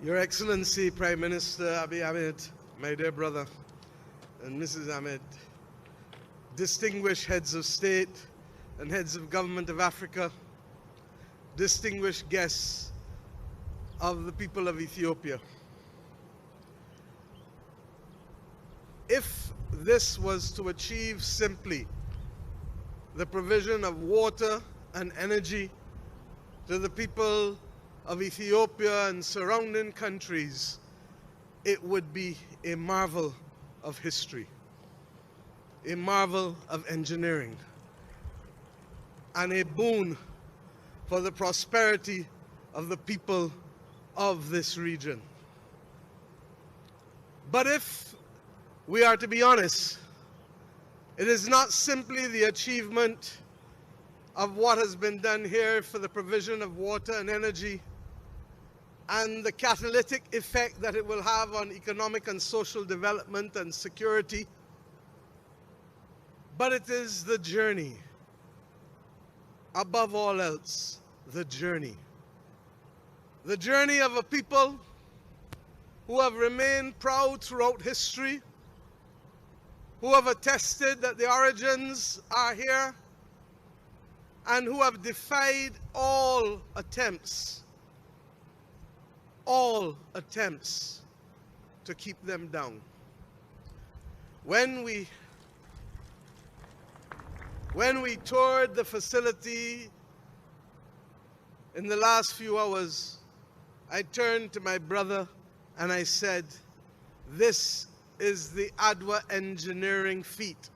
Your Excellency, Prime Minister Abiy Ahmed, my dear brother, and Mrs. Ahmed, distinguished heads of state and heads of government of Africa, distinguished guests of the people of Ethiopia. If this was to achieve simply the provision of water and energy to the people of Ethiopia and surrounding countries, it would be a marvel of history, a marvel of engineering, and a boon for the prosperity of the people of this region. But if we are to be honest, it is not simply the achievement of what has been done here for the provision of water and energy and the catalytic effect that it will have on economic and social development and security, but it is the journey. Above all else, the journey. The journey of a people who have remained proud throughout history, who have attested that the origins are here, and who have defied all attempts to keep them down. When we toured the facility in the last few hours, I turned to my brother and I said, "This is the Adwa engineering feat."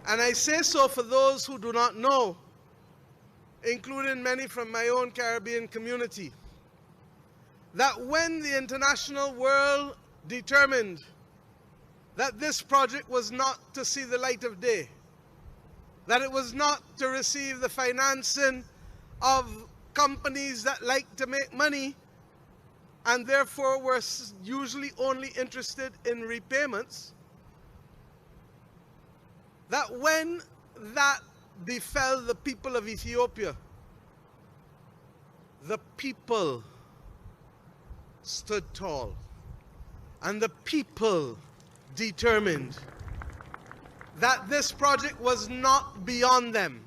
And I say so for those who do not know, including many from my own Caribbean community, that when the international world determined that this project was not to see the light of day, that it was not to receive the financing of companies that like to make money and therefore were usually only interested in repayments, that when that befell the people of Ethiopia, the people stood tall, and the people determined that this project was not beyond them,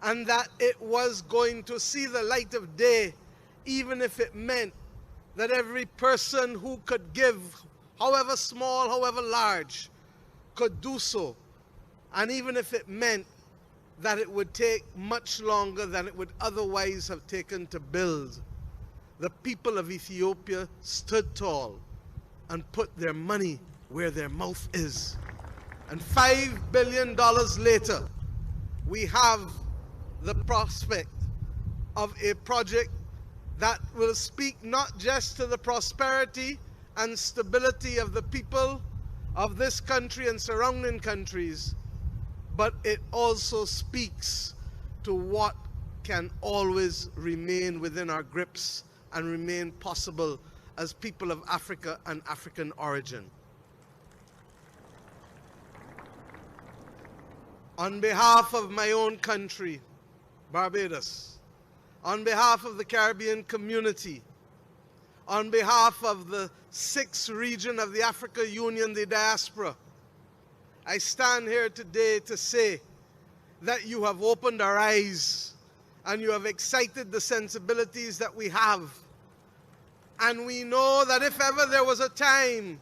and that it was going to see the light of day, even if it meant that every person who could give, however small, however large, could do so, and even if it meant that it would take much longer than it would otherwise have taken to build. The people of Ethiopia stood tall and put their money where their mouth is. And $5 billion later, we have the prospect of a project that will speak not just to the prosperity and stability of the people of this country and surrounding countries, but it also speaks to what can always remain within our grips and remain possible as people of Africa and African origin. On behalf of my own country, Barbados, on behalf of the Caribbean community, on behalf of the 6th region of the Africa Union, the diaspora, I stand here today to say that you have opened our eyes and you have excited the sensibilities that we have. And we know that if ever there was a time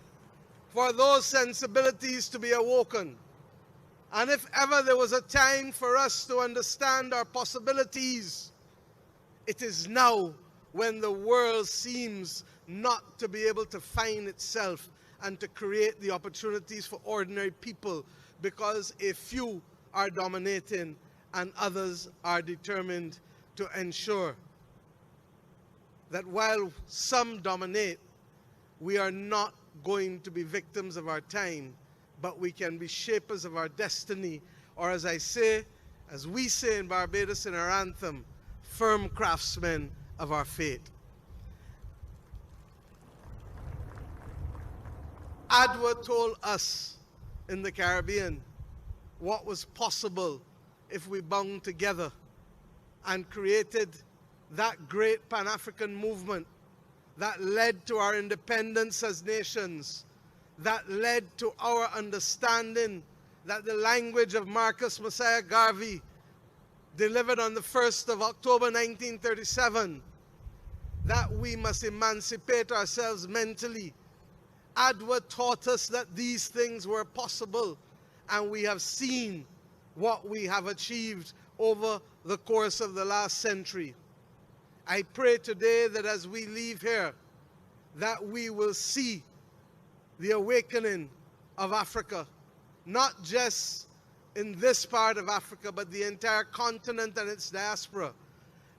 for those sensibilities to be awoken, and if ever there was a time for us to understand our possibilities, it is now, when the world seems not to be able to find itself and to create the opportunities for ordinary people, because a few are dominating and others are determined to ensure that while some dominate, we are not going to be victims of our time, but we can be shapers of our destiny, or as we say in Barbados in our anthem, firm craftsmen of our fate. Adwa told us in the Caribbean what was possible if we bound together and created that great Pan-African movement that led to our independence as nations, that led to our understanding that the language of Marcus Messiah Garvey, delivered on the 1st of October 1937, that we must emancipate ourselves mentally. Adwa taught us that these things were possible, and we have seen what we have achieved over the course of the last century. I pray today that as we leave here, that we will see the awakening of Africa, not just in this part of Africa, but the entire continent and its diaspora,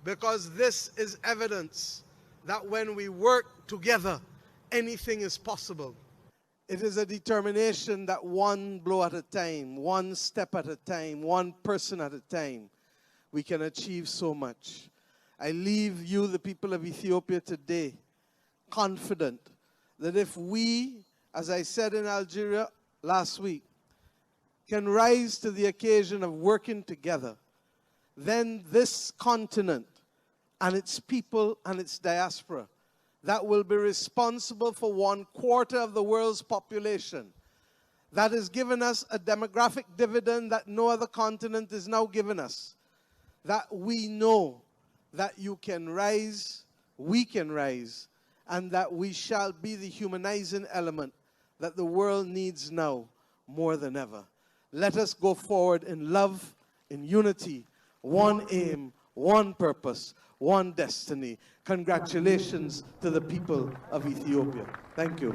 because this is evidence that when we work together, anything is possible. It is a determination that one blow at a time, one step at a time, one person at a time, we can achieve so much. I leave you, the people of Ethiopia today, confident that if we, as I said in Algeria last week, can rise to the occasion of working together, then this continent and its people and its diaspora that will be responsible for 1/4 of the world's population, that has given us a demographic dividend that no other continent is now giving us, that we know that you can rise, we can rise, and that we shall be the humanizing element that the world needs now more than ever. Let us go forward in love, in unity, one aim, one purpose, one destiny. Congratulations to the people of Ethiopia. Thank you.